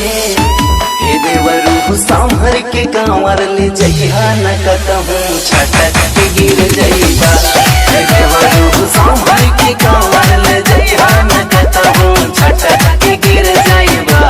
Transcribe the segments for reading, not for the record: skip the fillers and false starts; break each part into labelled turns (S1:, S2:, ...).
S1: हे देवरू सांभर के कांवर ले जइहा न कतहूँ छटक के गिर जइबा। हे देवरू सांभर के कांवर ले जइहा न कतहूँ छटक के गिर जइबा।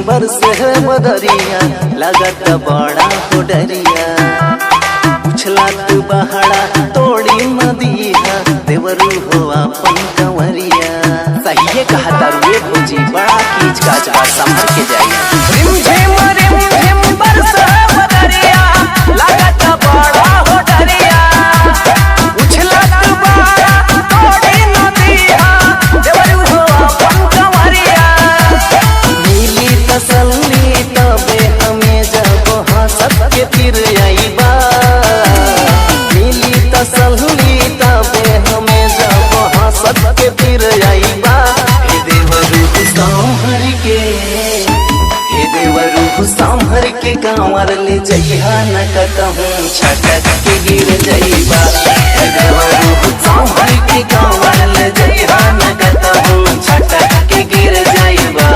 S1: बरसे बदरिया लगत बड़ा हो डरिया, उछला तू बहड़ा तोड़ी नदिया देवरू हो अपन कंवरिया। सही कहा तारुए भोजी बड़ा कीच काच बात संभल के जाइए। रिम झिम बरसे बदरिया लगत बड़ा हो डरिया, उछला तू बहड़ा तोड़ी नदिया देवरू हो अपन कंवरिया। तसल्ली तबे हमें जब हंसत के फिर आईबा, मिली तसल्ली तबे हमें जब हंसत के फिर आईबा। हे देवरू सांभर के, हे देवरू सांभर के कांवर ले जइहा न कतहूँ छटक के गिर जइबा। हे देवरू सांभर के कांवर ले जइहा न कतहूँ छटक के गिर जइबा।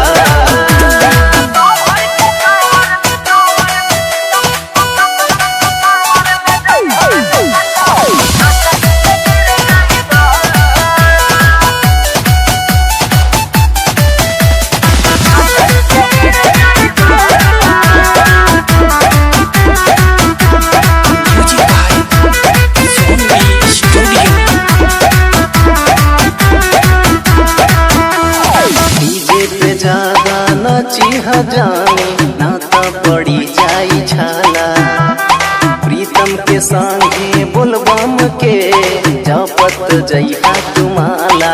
S1: ज्यादा नचिहा जानी ना तो पड़ी जाई छाला, प्रीतम के संगे बोलबम के जपत जइहा तुम्हारा।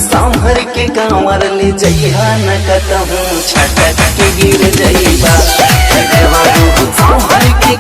S1: सांभर के कांवर ले जइहा न कतहूँ छटक के गिर जइबा। हे देवरू सांभर के